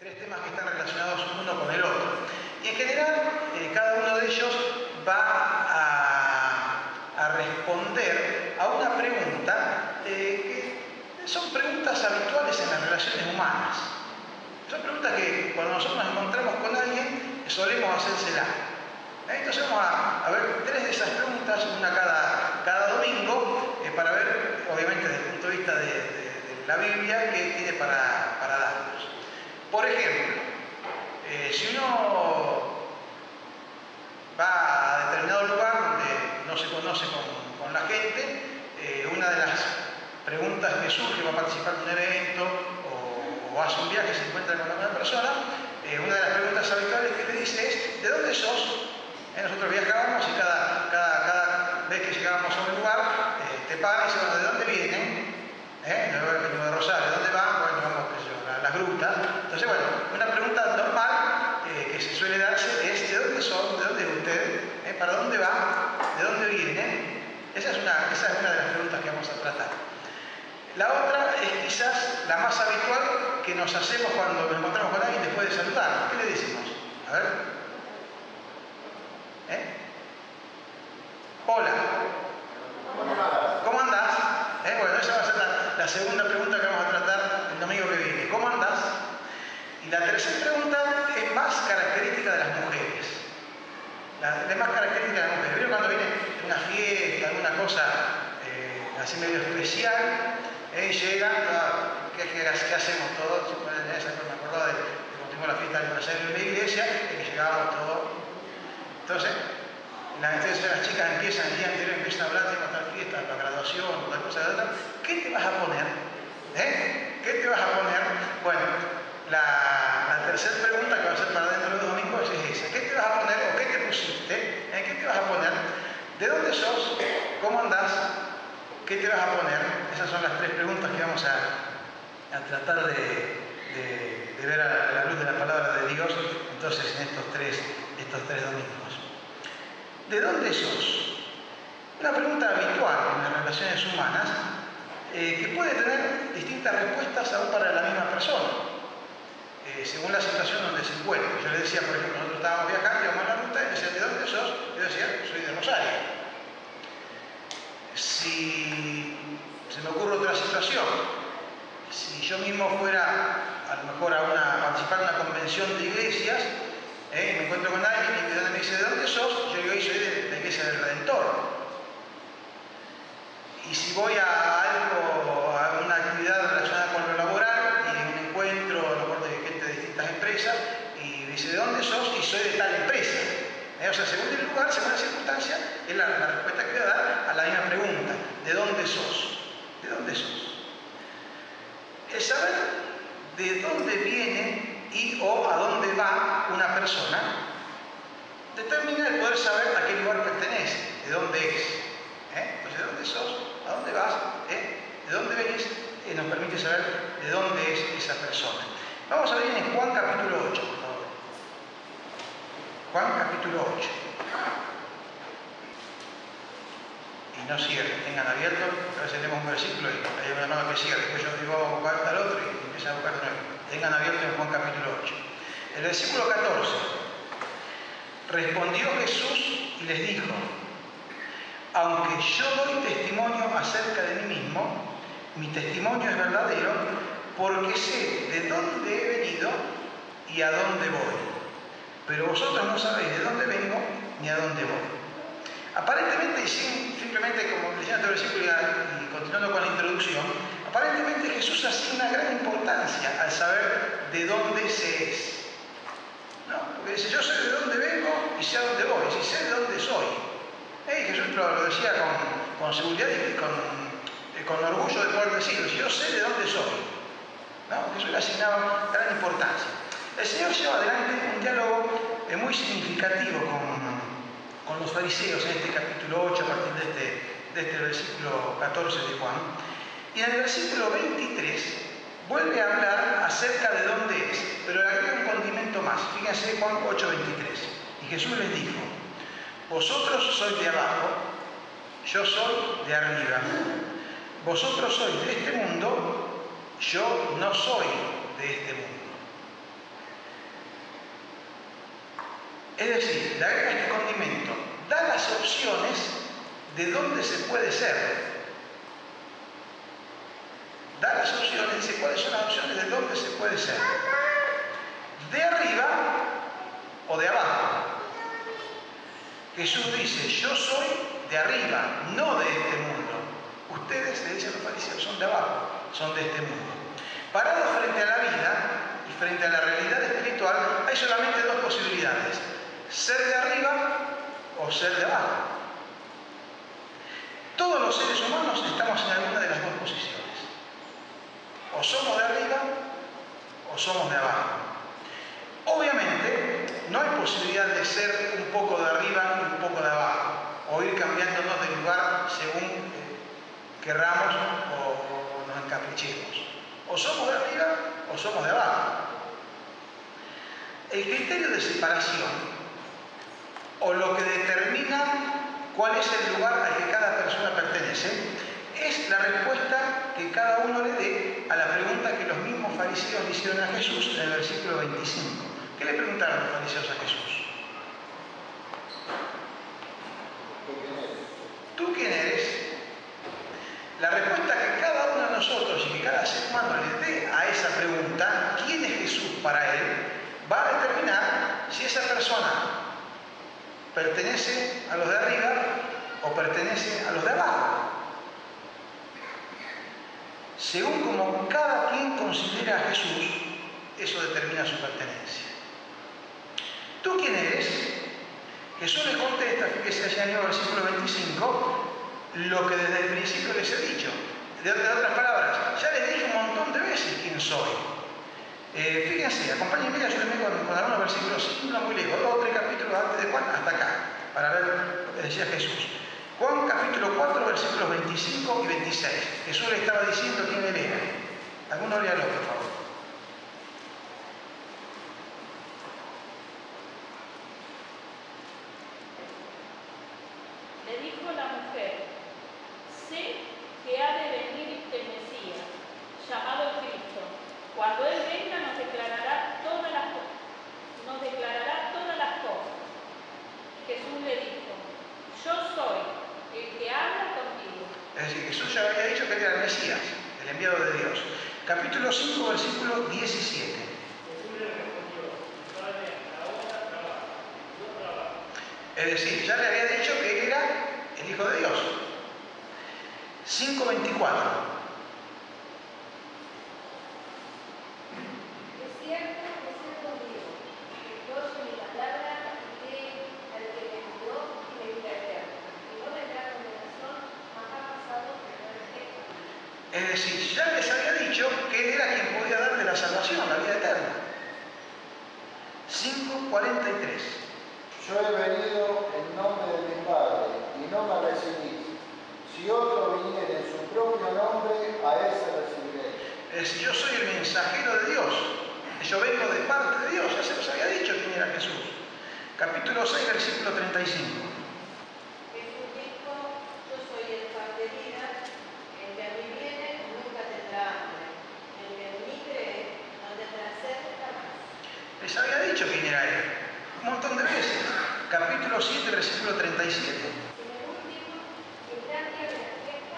tres temas que están relacionados uno con el otro. Y en general, cada uno de ellos va a responder a una pregunta que son preguntas habituales en las relaciones humanas. Son preguntas que cuando nosotros nos encontramos con alguien solemos hacérsela. Entonces vamos a ver tres de esas preguntas, una cada domingo, para ver, obviamente desde el punto de vista de la Biblia, qué tiene para darnos. Por ejemplo, si uno va a determinado lugar donde no se conoce con la gente, una de las preguntas que surge, va a participar en un evento o hace un viaje, se encuentra con una persona, una de las preguntas habituales que le dice es: ¿de dónde sos? Nosotros viajábamos y cada vez que llegábamos a un lugar, te pagan y dicen: bueno, ¿de dónde vienen? Venimos de Rosario, ¿de dónde van? Bueno, vamos a las grutas. Entonces, bueno, una pregunta normal que se suele darse es: ¿de dónde son? ¿De dónde es usted? ¿Para dónde van? ¿De dónde vienen? Esa es una de las preguntas que vamos a tratar. La otra es quizás la más habitual que nos hacemos cuando nos encontramos con alguien después de saludar. ¿Qué le decimos? A ver. Hola. ¿Cómo andás? Bueno, esa va a ser la segunda pregunta que vamos a tratar el domingo que viene. ¿Cómo andás? Y la tercera pregunta es más característica de las mujeres. Es más característica de las mujeres. ¿Vieron cuando viene una fiesta, alguna cosa así medio especial? Llegan, ¿qué hacemos todos? Me acordaba de cuando tuvimos la fiesta de aniversario en la iglesia, de que llegábamos todos. Entonces, las chicas empiezan el día anterior, empiezan a hablar de tal fiesta, la graduación, tal cosa de otra. ¿Qué te vas a poner? ¿Qué te vas a poner? Bueno, la tercera pregunta que va a ser para dentro de 2 domingos es esa. ¿Qué te vas a poner o qué te pusiste? ¿Qué te vas a poner? ¿De dónde sos? ¿Cómo andás? ¿Qué te vas a poner? Esas son las 3 preguntas que vamos a tratar de ver a la luz de la palabra de Dios, entonces en estos tres domingos. ¿De dónde sos? Una pregunta habitual en las relaciones humanas que puede tener distintas respuestas aún para la misma persona, según la situación donde se encuentre. Yo le decía, por ejemplo, nosotros estábamos viajando, íbamos a la ruta y me decían: ¿de dónde sos? Yo decía: soy de Rosario. Si se me ocurre otra situación, si yo mismo fuera a lo mejor a participar en una convención de iglesias, y me encuentro con alguien y me dice: ¿de dónde sos? Yo digo: soy de la iglesia del Redentor. Y si voy a una actividad relacionada con lo laboral y un encuentro a lo mejor de gente de distintas empresas y me dice: ¿de dónde sos? Y soy de tal empresa. O sea, según el lugar, según la circunstancia, es la respuesta que voy a dar a la misma pregunta: ¿de dónde sos? ¿De dónde sos? El saber de dónde viene o a dónde va una persona determina el poder saber a qué lugar pertenece, de dónde es. Entonces, ¿de dónde sos? ¿A dónde vas? ¿De dónde venís? Nos permite saber de dónde es esa persona. Vamos a ver en Juan capítulo 8, por favor. Juan capítulo 8. Y no cierren, tengan abierto, a veces tenemos un versículo y hay una nueva que cierre, después yo digo: vamos a buscar al otro y empiezan a buscar de nuevo. Tengan abierto en Juan capítulo 8. El versículo 14. Respondió Jesús y les dijo: aunque yo doy testimonio acerca de mí mismo, mi testimonio es verdadero, porque sé de dónde he venido y a dónde voy. Pero vosotros no sabéis de dónde vengo ni a dónde voy. Aparentemente, y simplemente como leyendo este versículo y continuando con la introducción, aparentemente Jesús asigna gran importancia al saber de dónde se es. ¿No? Porque dice: yo sé de dónde vengo y sé a dónde voy, y sé de dónde soy. Jesús lo decía con seguridad y con orgullo de poder decirlo: yo sé de dónde soy. ¿No? Jesús le asignaba gran importancia. El Señor lleva adelante un diálogo muy significativo con los fariseos en este capítulo 8, a partir de este versículo 14 de Juan. Y en el versículo 23 vuelve a hablar acerca de dónde es, pero le agrega un condimento más. Fíjense, Juan 8:23. Y Jesús les dijo: vosotros sois de abajo, yo soy de arriba. Vosotros sois de este mundo, yo no soy de este mundo. Es decir, le agrega este condimento, da las opciones de dónde se puede ser. Da las opciones, dice cuáles son las opciones de dónde se puede ser. De arriba o de abajo. Jesús dice, yo soy de arriba, no de este mundo. Ustedes, le dicen los fariseos, son de abajo, son de este mundo. Parados frente a la vida y frente a la realidad espiritual, hay solamente dos posibilidades. Ser de arriba o ser de abajo. Todos los seres humanos estamos en alguna de las dos posiciones. O somos de arriba o somos de abajo. Obviamente, no hay posibilidad de ser un poco de arriba y un poco de abajo, o ir cambiándonos de lugar según querramos o nos encaprichemos. O somos de arriba o somos de abajo. El criterio de separación, o lo que determina cuál es el lugar al que cada persona pertenece, es la respuesta que cada uno le dé a la pregunta que los mismos fariseos le hicieron a Jesús en el versículo 25. ¿Qué le preguntaron los fariseos a Jesús? ¿Tú quién eres? La respuesta que cada uno de nosotros y que cada ser humano le dé a esa pregunta, ¿quién es Jesús para él?, va a determinar si esa persona pertenece a los de arriba o pertenece a los de abajo. Según como cada quien considera a Jesús, eso determina su pertenencia. ¿Tú quién eres? Jesús les contesta, fíjese allá en el versículo 25, lo que desde el principio les he dicho. De otras palabras, ya les dije un montón de veces quién soy. Fíjense, acompáñenme, ayúdenme con algunos versículos, no muy lejos, 2 o 3 capítulos antes de Juan, hasta acá, para ver lo que decía Jesús. Juan capítulo 4, versículos 25 y 26. Jesús le estaba diciendo quién él era. Alguno léalo, por favor. Le dijo la mujer, sé que ha de venir el Mesías, llamado Cristo. Cuando Él venga nos declarará todas las cosas. Jesús le dijo, yo soy el que habla contigo. Es decir, Jesús ya había dicho que él era el Mesías, el enviado de Dios. Capítulo 5, versículo 17. Es decir, ya le había dicho que él era el Hijo de Dios. 5:24. Es decir, ya les había dicho que él era quien podía darle la salvación, la vida eterna. 5:43. Yo he venido en nombre de mi Padre y no me recibís. Si otro viniere en su propio nombre, a ese recibiré. Es decir, yo soy el mensajero de Dios. Yo vengo de parte de Dios. Ya se los había dicho quién era Jesús. Capítulo 6, versículo 35. Jesús dijo, yo soy el pan de vida, el que a mí viene nunca tendrá hambre, el que en mí cree no tendrá sed jamás. Les había dicho quién era él. Un montón de veces. Capítulo 7, versículo 37. En el último, el gran día de la fiesta,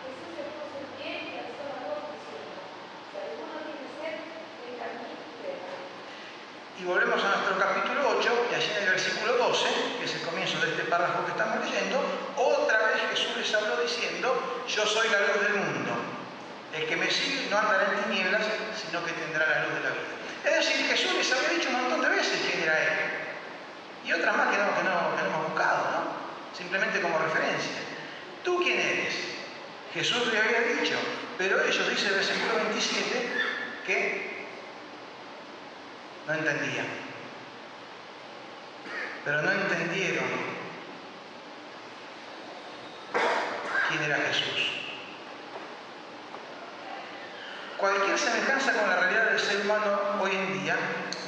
Jesús se puso en pie y alzó la voz diciendo, si alguno tiene sed, venga a mí y beba. Y volvemos a nuestro capítulo 8, y allí en el versículo 12, que es el comienzo de este párrafo que estamos leyendo, otra vez Jesús les habló diciendo, yo soy la luz del mundo. El que me sigue no andará en tinieblas, sino que tendrá la luz de la vida. Es decir, Jesús les había dicho un montón de veces quién era él. Y otras más que no hemos buscado, ¿no? Simplemente como referencia. ¿Tú quién eres? Jesús le había dicho, pero ellos, dice el versículo 27, que no entendían. Pero no entendieron quién era Jesús. Cualquier semejanza con la realidad del ser humano hoy en día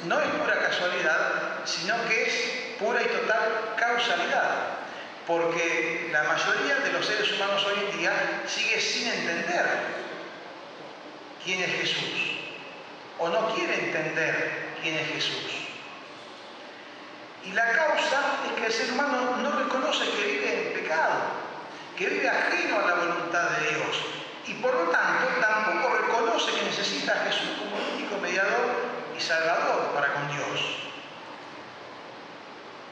no es pura casualidad, sino que es pura y total causalidad. Porque la mayoría de los seres humanos hoy en día sigue sin entender quién es Jesús. O no quiere entender quién es Jesús. Y la causa es que el ser humano no reconoce que vive en pecado, que vive ajeno a la voluntad de Dios. Y por lo tanto tampoco reconoce que necesita a Jesús como el único mediador y salvador para con Dios.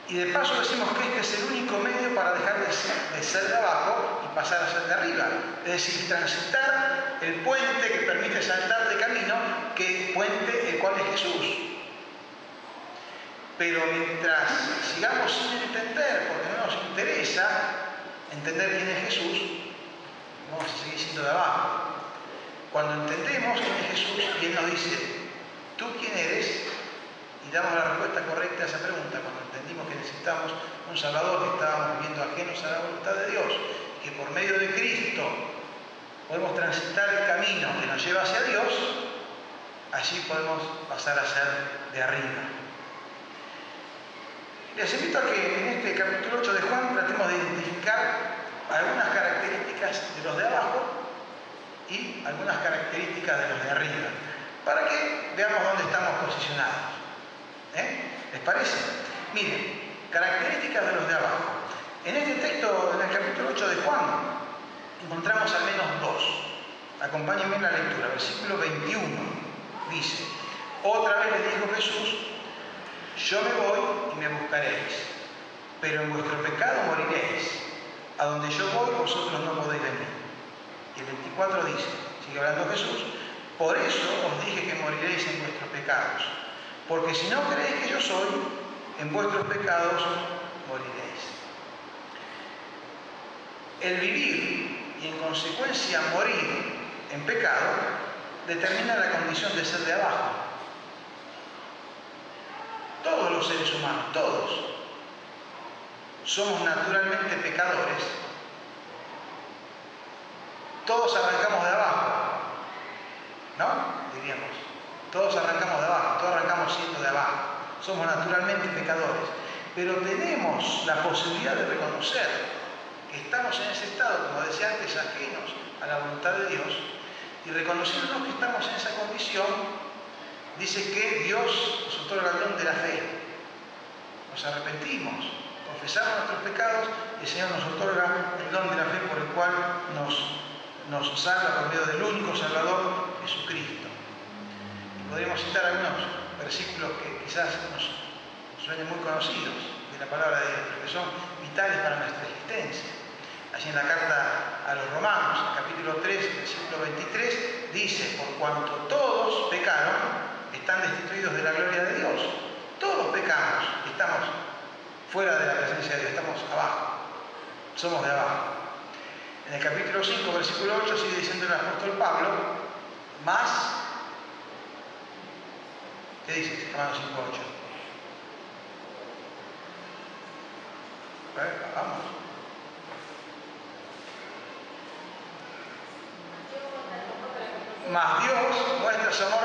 Y de paso decimos que este es el único medio para dejar de ser de abajo y pasar a ser de arriba. Es decir, transitar el puente que permite saltar de camino, que puente el cual es Jesús. Pero mientras sigamos sin entender, porque no nos interesa entender quién es Jesús, vamos a seguir siendo de abajo. Cuando entendemos quién es Jesús y Él nos dice, ¿tú quién eres? Y damos la respuesta correcta a esa pregunta, cuando entendimos que necesitamos un Salvador, que estábamos viviendo ajenos a la voluntad de Dios, que por medio de Cristo podemos transitar el camino que nos lleva hacia Dios, allí podemos pasar a ser de arriba. Les invito a que en este capítulo 8 de Juan tratemos de identificar algunas características de los de abajo y algunas características de los de arriba, para que veamos dónde estamos posicionados. ¿Les parece? Miren, características de los de abajo. En este texto, en el capítulo 8 de Juan, encontramos al menos dos. Acompáñenme en la lectura. Versículo 21 dice: otra vez le dijo Jesús, yo me voy y me buscaréis, pero en vuestro pecado moriréis. A donde yo voy, vosotros no podéis venir. Y el 24 dice, sigue hablando Jesús, por eso os dije que moriréis en vuestros pecados. Porque si no creéis que yo soy, en vuestros pecados moriréis. El vivir y en consecuencia morir en pecado determina la condición de ser de abajo. Todos los seres humanos, todos, somos naturalmente pecadores. Todos arrancamos de abajo, ¿no? Diríamos. Todos arrancamos de abajo, todos arrancamos siendo de abajo. Somos naturalmente pecadores. Pero tenemos la posibilidad de reconocer que estamos en ese estado, como decía antes, ajenos a la voluntad de Dios. Y reconociéndonos que estamos en esa condición, dice que Dios nos otorga el don de la fe. Nos arrepentimos, confesamos nuestros pecados y el Señor nos otorga el don de la fe por el cual nos salva por medio del único Salvador, Jesucristo. Podríamos citar algunos versículos que quizás nos suenen muy conocidos de la palabra de Dios, pero que son vitales para nuestra existencia. Allí en la carta a los Romanos, capítulo 3, versículo 23, dice, por cuanto todos pecaron, están destituidos de la gloria de Dios. Todos pecamos, estamos fuera de la presencia de Dios, estamos abajo, somos de abajo. En el capítulo 5, versículo 8, sigue diciendo el apóstol Pablo, más... ¿Qué dice Romanos 5:8? Vamos. Mas Dios muestra su amor,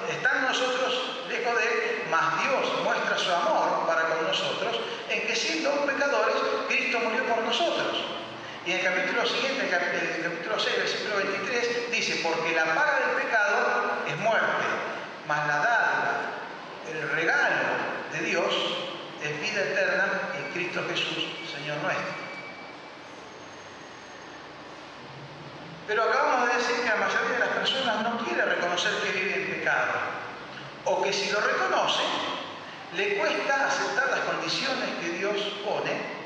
están nosotros lejos de Él, mas Dios muestra su amor para con nosotros, en que siendo pecadores, Cristo murió por nosotros. Y en el capítulo siguiente, el capítulo 6, versículo 23, dice, porque la paga del pecado es muerte, mas la dádiva, el regalo de Dios es vida eterna en Cristo Jesús, Señor nuestro. Pero acabamos de decir que la mayoría de las personas no quiere reconocer que vive en pecado, o que si lo reconoce, le cuesta aceptar las condiciones que Dios pone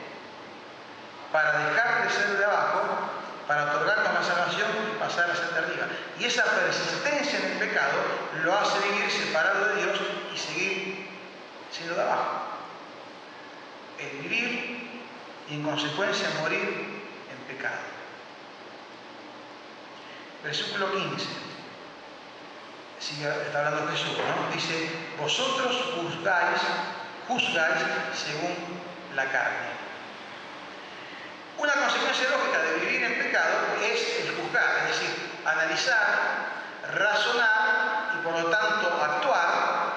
para dejar de ser de abajo, para otorgarnos la salvación y pasar a ser de arriba. Y esa persistencia en el pecado lo hace vivir separado de Dios y seguir siendo de abajo. El vivir y en consecuencia morir en pecado. Versículo 15. Está hablando Jesús, ¿no? Dice, vosotros juzgáis según la carne. Una consecuencia lógica de vivir en pecado es el juzgar, es decir, analizar, razonar y por lo tanto actuar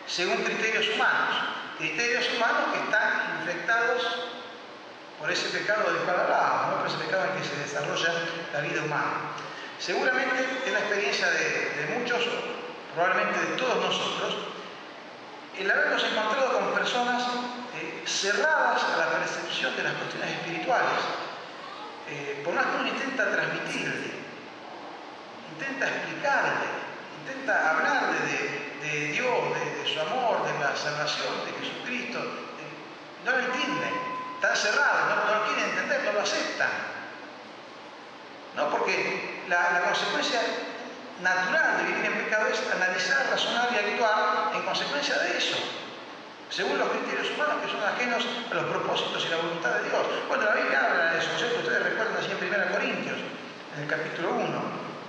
según criterios humanos que están infectados por ese pecado del cual hablábamos, ¿no? Por ese pecado en que se desarrolla la vida humana. Seguramente es la experiencia de muchos, probablemente de todos nosotros, el habernos encontrado con personas cerradas a la percepción de las cuestiones espirituales. Por más que uno intenta transmitirle, intenta explicarle, intenta hablarle de Dios, de su amor, de la salvación, de Jesucristo, no lo entienden, están cerrados, no lo quieren entender, no lo aceptan. ¿No? Porque la consecuencia natural de vivir en pecado es analizar, razonar y actuar en consecuencia de eso, según los criterios humanos que son ajenos a los propósitos y la voluntad de Dios. Bueno, la Biblia habla de eso, ¿cierto? Ustedes recuerdan así en 1 Corintios, en el capítulo 1,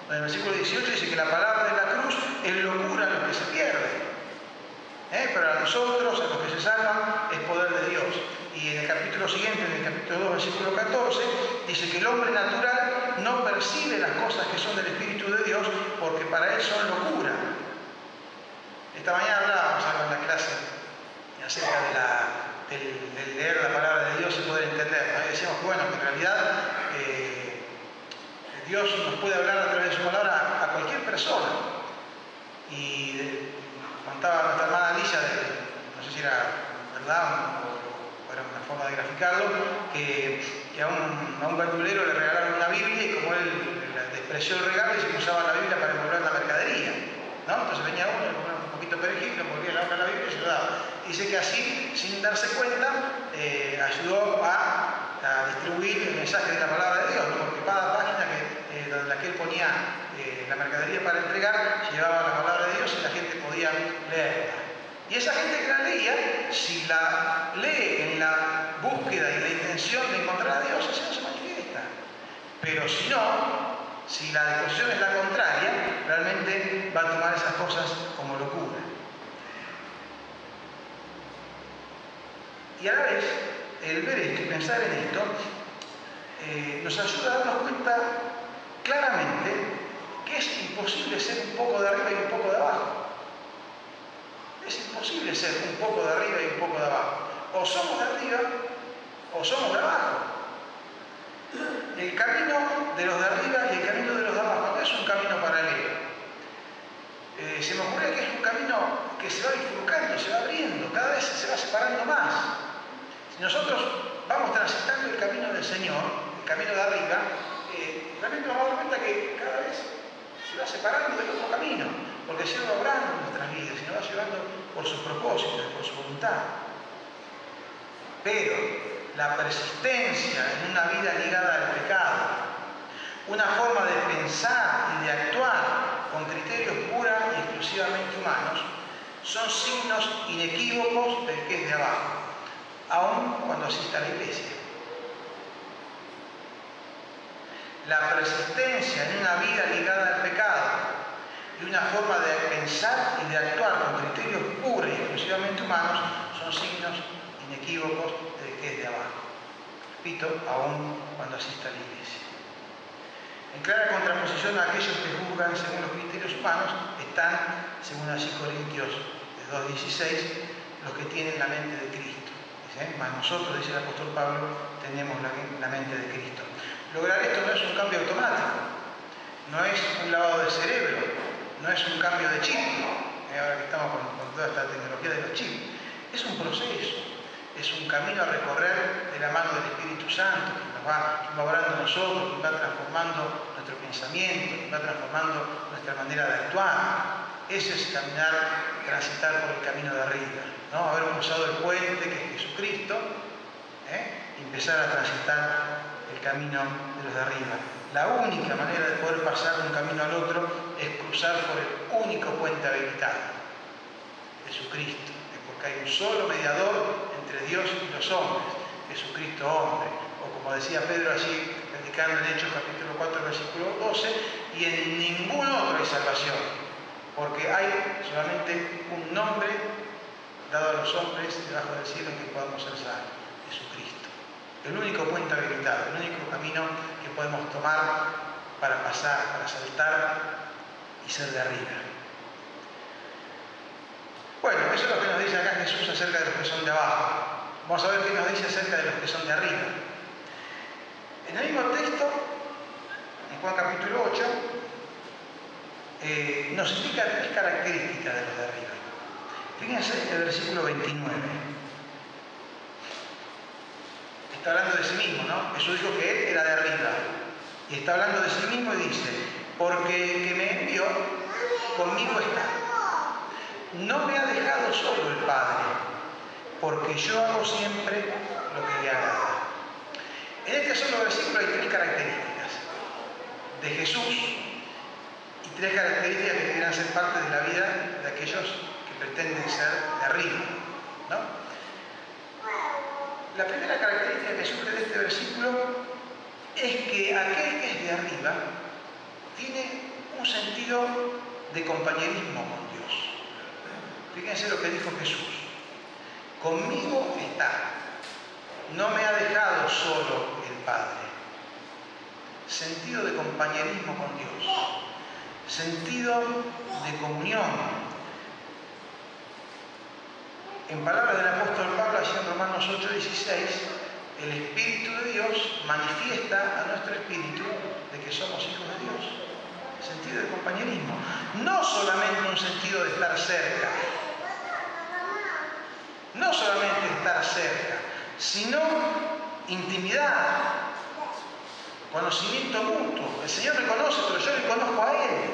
en el versículo 18 dice que la palabra de la cruz es locura a los que se pierden. Pero a nosotros, a los que se salvan, es poder de Dios. Y en el capítulo siguiente, en el capítulo 2, versículo 14, dice que el hombre natural no percibe las cosas que son del Espíritu de Dios porque para él son locura. Esta mañana hablábamos en la clase acerca del leer la palabra de Dios y poder entender, ¿no? Y decíamos que bueno, que en realidad Dios nos puede hablar a través de su palabra a cualquier persona. Y contaba nuestra hermana Alicia, no sé si era verdad o era una forma de graficarlo, que a un verdulero le regalaron una Biblia y como él despreció el regalo, dice que usaba la Biblia para envolver la mercadería, ¿no? Entonces venía uno, le ponía un poquito de perejil, le envolvía la Biblia y se lo daba. Dice que así, sin darse cuenta, ayudó a distribuir el mensaje de la palabra de Dios, ¿no? Porque cada página en la que él ponía la mercadería para entregar, llevaba la palabra de Dios y la gente podía leerla. Y esa gente que la leía, si la lee en la búsqueda y la intención de encontrar a Dios, así no se manifiesta. Pero si no, si la disposición es la contraria, realmente va a tomar esas cosas como locura. Y a la vez, el ver esto y pensar en esto, nos ayuda a darnos cuenta claramente que es imposible ser un poco de arriba y un poco de abajo. Es imposible ser un poco de arriba y un poco de abajo. O somos de arriba o somos de abajo. El camino de los de arriba y el camino de los de abajo no es un camino paralelo. Se me ocurre que es un camino que se va bifurcando, se va abriendo, cada vez se va separando más. Si nosotros vamos transitando el camino del Señor, el camino de arriba, realmente nos vamos a dar cuenta que cada vez se va separando del otro camino, porque se va obrando en nuestras vidas y nos va llevando por sus propósitos, por su voluntad. Pero la persistencia en una vida ligada al pecado, una forma de pensar y de actuar con criterios pura y exclusivamente humanos, son signos inequívocos del que es de abajo, aun cuando asista a la iglesia. La persistencia en una vida ligada al pecado y una forma de pensar y de actuar con criterios puros y exclusivamente humanos son signos inequívocos del que es de abajo. Repito, aun cuando asista a la iglesia. En clara contraposición a aquellos que juzgan según los criterios humanos están, según así Corintios 2:16, los que tienen la mente de Cristo. Dice, mas nosotros, dice el apóstol Pablo, tenemos la mente de Cristo. Lograr esto no es un cambio automático, no es un lavado de cerebro, no es un cambio de chip, ahora que estamos con toda esta tecnología de los chips. Es un proceso, es un camino a recorrer de la mano del Espíritu Santo, que nos va obrando en nosotros, que va transformando nuestro pensamiento, que va transformando nuestra manera de actuar. Ese es caminar, transitar por el camino de arriba, ¿no? Haber cruzado el puente que es Jesucristo, y empezar a transitar el camino de los de arriba. La única manera de poder pasar de un camino al otro es cruzar por el único puente habilitado, Jesucristo. Es porque hay un solo mediador entre Dios y los hombres, Jesucristo hombre. O como decía Pedro allí, predicando en Hechos capítulo 4, versículo 12, y en ningún otro hay salvación, porque hay solamente un nombre dado a los hombres debajo del cielo en que podamos ser salvos, Jesucristo. El único puente habilitado, el único camino que podemos tomar para pasar, para saltar y ser de arriba. Bueno, eso es lo que nos dice acá Jesús acerca de los que son de abajo. Vamos a ver qué nos dice acerca de los que son de arriba. En el mismo texto, en Juan capítulo 8, nos indica 3 características de los de arriba. Fíjense el versículo 29. está hablando de sí mismo, ¿no? Jesús dijo que Él era de arriba. Y está hablando de sí mismo y dice, porque el que me envió, conmigo está. No me ha dejado solo el Padre, porque yo hago siempre lo que le agrada. En este solo versículo hay 3 características de Jesús y 3 características que deberían ser parte de la vida de aquellos que pretenden ser de arriba, ¿no? La primera característica que surge de este versículo es que aquel que es de arriba tiene un sentido de compañerismo con Dios. Fíjense lo que dijo Jesús. Conmigo está. No me ha dejado solo el Padre. Sentido de compañerismo con Dios. Sentido de comunión. En palabras del apóstol Pablo, allí en Romanos 8:16, el Espíritu de Dios manifiesta a nuestro espíritu de que somos hijos de Dios. Sentido de compañerismo. No solamente un sentido de estar cerca. No solamente estar cerca, sino intimidad, conocimiento mutuo. El Señor me conoce, pero yo le conozco a Él.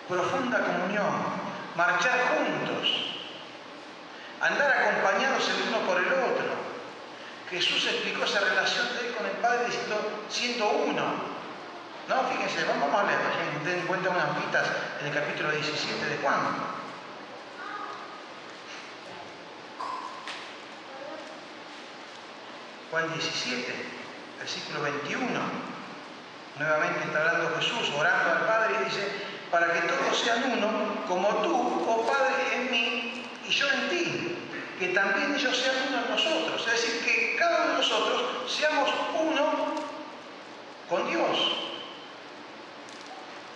Profunda comunión, marchar juntos, andar acompañados el uno por el otro. Jesús explicó esa relación de Él con el Padre diciendo, siendo uno. No, fíjense, vamos a leer, ten en cuenta unas citas en el capítulo 17 de Juan. Juan 17, versículo 21. Nuevamente está hablando Jesús, orando al Padre y dice, para que todos sean uno, como tú, oh Padre, en mí y yo en ti, que también ellos sean uno en nosotros. Es decir, que cada uno de nosotros seamos uno con Dios.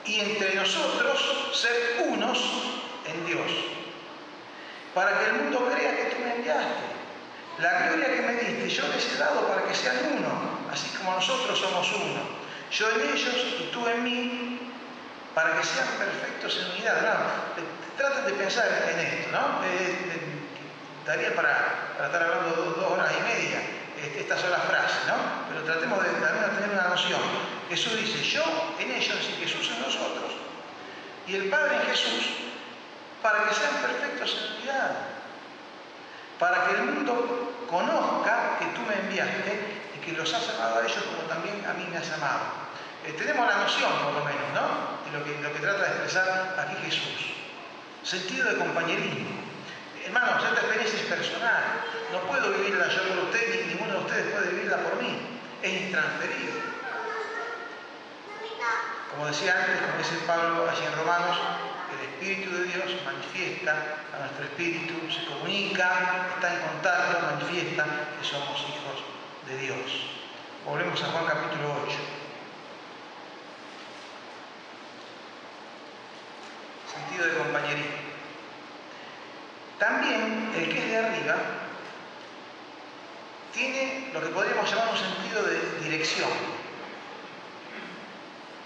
Y entre nosotros ser unos en Dios. Para que el mundo crea que tú me enviaste. La gloria que me diste, yo les he dado para que sean uno, así como nosotros somos uno. Yo en ellos y tú en mí, para que sean perfectos en unidad. No, traten de pensar en esto, ¿no? Daría para estar hablando 2 horas y media. Estas son las frases, ¿no? Pero tratemos de también tener una noción. Jesús dice, yo en ellos y Jesús en nosotros. Y el Padre en Jesús, para que sean perfectos en unidad. Para que el mundo conozca que tú me enviaste y que los has amado a ellos como también a mí me has amado. Tenemos la noción, por lo menos, ¿no? De lo que trata de expresar aquí Jesús. Sentido de compañerismo. Hermanos, esta experiencia es personal. No puedo vivirla yo por usted, ni ninguno de ustedes puede vivirla por mí. Es intransferible. Como decía antes, como dice Pablo allí en Romanos, el Espíritu de Dios manifiesta a nuestro espíritu, se comunica, está en contacto, manifiesta que somos hijos de Dios. Volvemos a Juan capítulo 8. Sentido de compañerismo. También el que es de arriba tiene lo que podríamos llamar un sentido de dirección.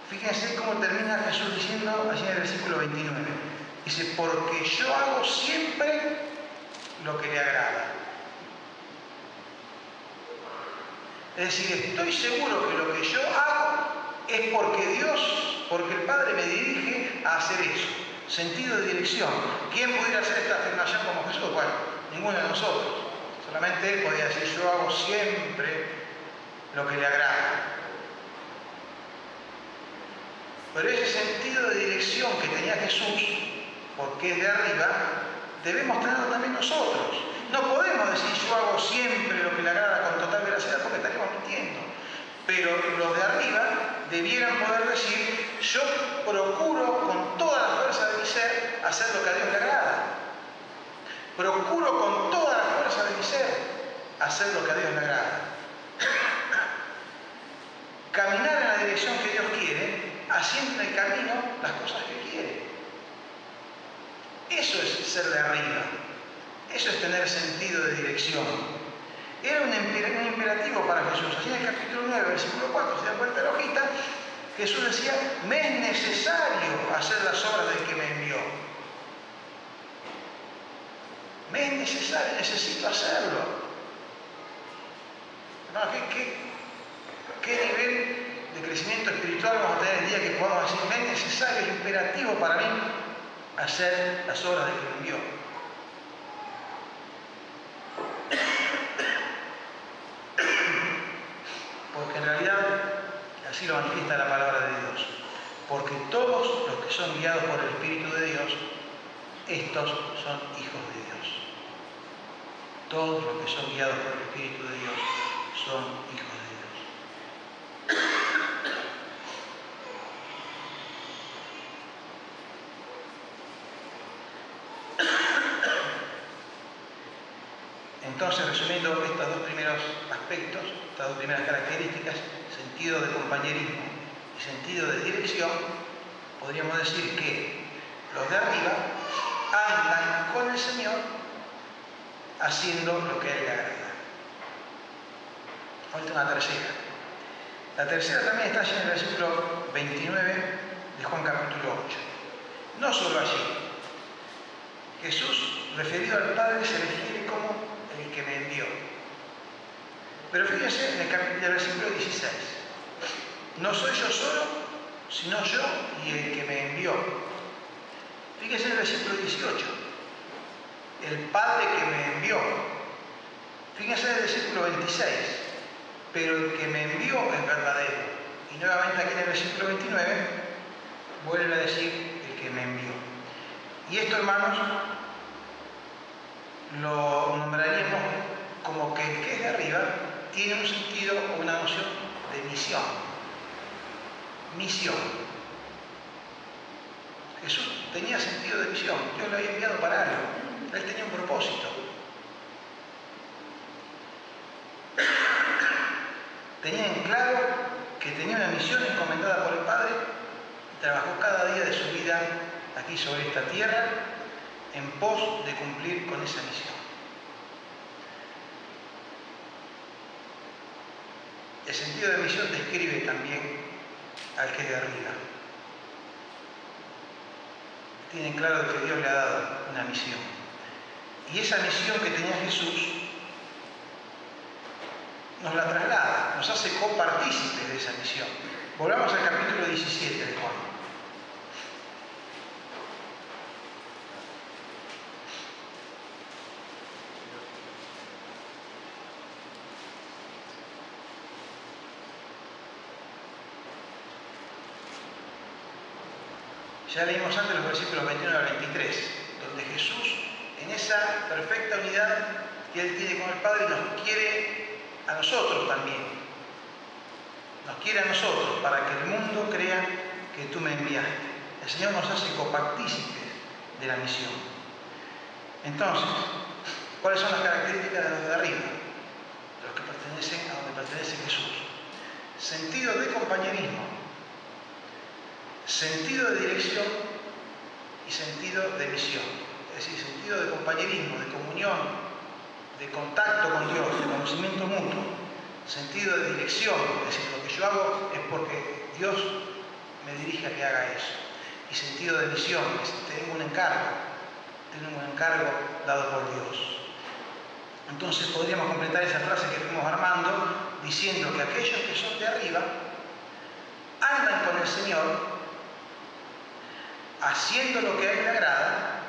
Fíjense cómo termina Jesús diciendo allí en el versículo 29. Dice, porque yo hago siempre lo que le agrada. Es decir, estoy seguro que lo que yo hago es porque Dios, porque el Padre me dirige a hacer eso. Sentido de dirección. ¿Quién pudiera hacer esta afirmación como Jesús? Bueno, ninguno de nosotros. Solamente Él podía decir, yo hago siempre lo que le agrada. Pero ese sentido de dirección que tenía Jesús, porque es de arriba, debemos tenerlo también nosotros. No podemos decir yo hago siempre lo que le agrada con total veracidad porque estaríamos mintiendo. Pero los de arriba debieran poder decir yo procuro con toda la fuerza de mi ser hacer lo que a Dios le agrada. Procuro con toda la fuerza de mi ser hacer lo que a Dios le agrada. Caminar en la dirección que Dios quiere, haciendo en el camino las cosas que quiere. Eso es ser de arriba. Eso es tener sentido de dirección. Era un imperativo para Jesús. Así en el capítulo 9, versículo 4, si dan cuenta de la hojita, Jesús decía, me es necesario hacer las obras del que me envió. Me es necesario, necesito hacerlo. No, ¿qué nivel de crecimiento espiritual vamos a tener el día que podamos decir, me es necesario, es imperativo para mí hacer las obras del que me envió? Porque en realidad así lo manifiesta la palabra de Dios. Porque todos los que son guiados por el Espíritu de Dios, estos son hijos de Dios. Todos los que son guiados por el Espíritu de Dios son hijos de Dios. Entonces, resumiendo estos dos primeros aspectos, estas dos primeras características, sentido de compañerismo y sentido de dirección, podríamos decir que los de arriba andan con el Señor haciendo lo que a Él le agrada. Falta una tercera. La tercera también está allí en el versículo 29 de Juan capítulo 8. No solo allí. Jesús, referido al Padre, se refiere como el que me envió. Pero fíjense en el versículo 16. No soy yo solo, sino yo y el que me envió. Fíjense en el versículo 18. El Padre que me envió. Fíjense en el versículo 26. Pero el que me envió es verdadero. Y nuevamente aquí en el versículo 29 vuelve a decir el que me envió. Y esto, hermanos, lo nombraríamos como que el que es de arriba tiene un sentido o una noción de misión. Misión. Jesús tenía sentido de misión. Dios lo había enviado para algo. Él tenía un propósito. Tenía en claro que tenía una misión encomendada por el Padre y trabajó cada día de su vida aquí sobre esta tierra en pos de cumplir con esa misión. El sentido de misión describe también al que es de arriba. Tienen claro que Dios le ha dado una misión. Y esa misión que tenía Jesús nos la traslada, nos hace copartícipes de esa misión. Volvamos al capítulo 17 de Juan. Ya leímos antes los versículos 21 al 23, donde Jesús, en esa perfecta unidad que Él tiene con el Padre, nos quiere a nosotros también. Nos quiere a nosotros para que el mundo crea que tú me enviaste. El Señor nos hace copartícipes de la misión. Entonces, ¿cuáles son las características de los de arriba? De los que pertenecen a donde pertenece Jesús. Sentido de compañerismo, sentido de dirección y sentido de misión. Es decir, sentido de compañerismo, de comunión, de contacto con Dios, de conocimiento mutuo. Sentido de dirección, es decir, lo que yo hago es porque Dios me dirige a que haga eso. Y sentido de misión, es decir, tengo un encargo dado por Dios. Entonces podríamos completar esa frase que fuimos armando diciendo que aquellos que son de arriba andan con el Señor haciendo lo que a Él le agrada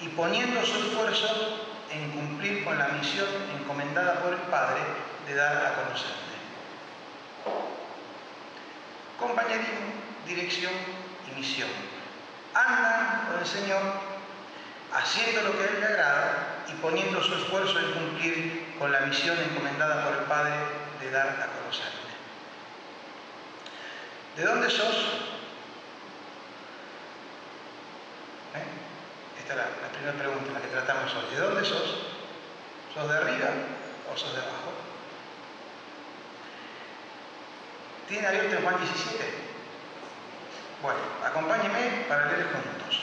y poniendo su esfuerzo en cumplir con la misión encomendada por el Padre de dar a conocerle. Compañerismo, dirección y misión. Andan con el Señor haciendo lo que a Él le agrada y poniendo su esfuerzo en cumplir con la misión encomendada por el Padre de dar a conocerle. ¿De dónde sos? Esta es la primera pregunta, la que tratamos hoy. ¿De dónde sos? ¿Sos de arriba o sos de abajo? ¿Tiene abierto en Juan 17? Bueno, acompáñenme para leer juntos.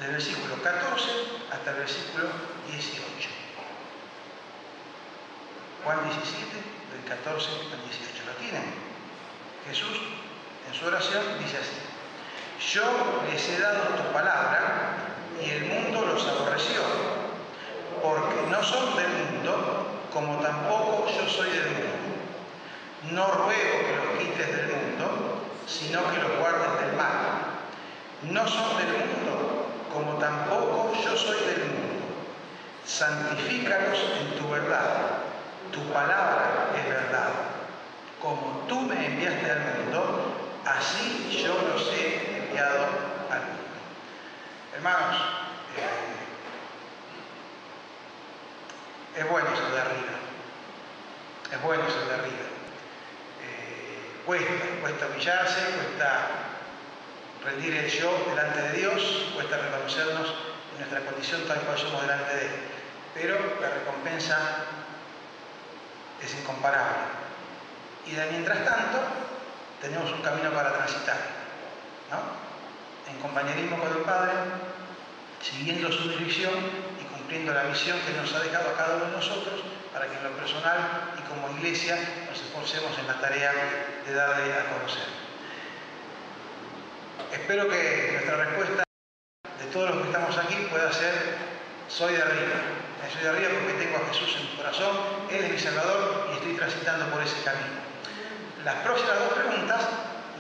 Del versículo 14 hasta el versículo 18. Juan 17, del 14 al 18. ¿Lo tienen? Jesús, en su oración, dice así: yo les he dado tu palabra y el mundo los aborreció, porque no son del mundo, como tampoco no ruego que los quites del mundo, sino que los guardes del mal. No son del mundo, como tampoco yo soy del mundo. Santifícalos en tu verdad. Tu palabra es verdad. Como tú me enviaste al mundo, así yo los he enviado al mundo. Hermanos, es bueno ser de arriba. Es bueno ser de arriba. Cuesta humillarse, cuesta rendir el yo delante de Dios, cuesta reconocernos en nuestra condición tal cual somos delante de Él. Pero la recompensa es incomparable. Y de mientras tanto, tenemos un camino para transitar, ¿no? En compañerismo con el Padre, siguiendo su dirección y cumpliendo la misión que nos ha dejado a cada uno de nosotros, para que en lo personal y como iglesia nos esforcemos en la tarea de darle a conocer. Espero que nuestra respuesta de todos los que estamos aquí pueda ser: soy de arriba. Soy de arriba porque tengo a Jesús en mi corazón, Él es mi Salvador y estoy transitando por ese camino. Las próximas dos preguntas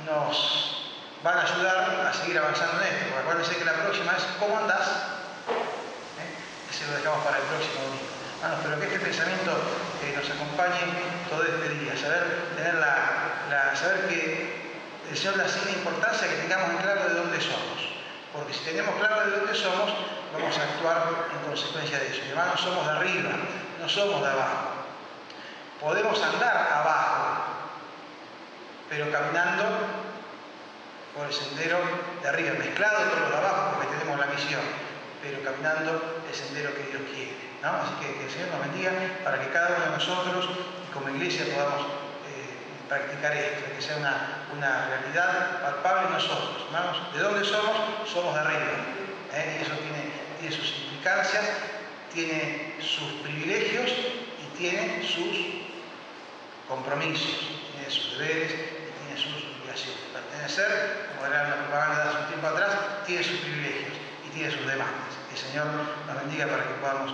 nos van a ayudar a seguir avanzando en esto. Porque acuérdense que la próxima es: ¿cómo andás? Ese lo dejamos para el próximo domingo. Pero que este pensamiento nos acompañe todo este día, saber que el Señor le asigna importancia que tengamos en claro de dónde somos. Porque si tenemos claro de dónde somos, vamos a actuar en consecuencia de eso. Hermanos, somos de arriba, no somos de abajo. Podemos andar abajo, pero caminando por el sendero de arriba, mezclado con los de abajo porque tenemos la misión, pero caminando el sendero que Dios quiere, ¿no? Así que el Señor nos bendiga para que cada uno de nosotros y como iglesia podamos practicar esto, que sea una realidad palpable en nosotros. Hermanos, ¿de dónde somos? Somos de arriba. Y eso tiene sus implicancias, tiene sus privilegios y tiene sus compromisos, tiene sus deberes y tiene sus obligaciones. Pertenecer, como era una propaganda de hace un tiempo atrás, tiene sus privilegios y tiene sus demandas. Que el Señor nos bendiga para que podamos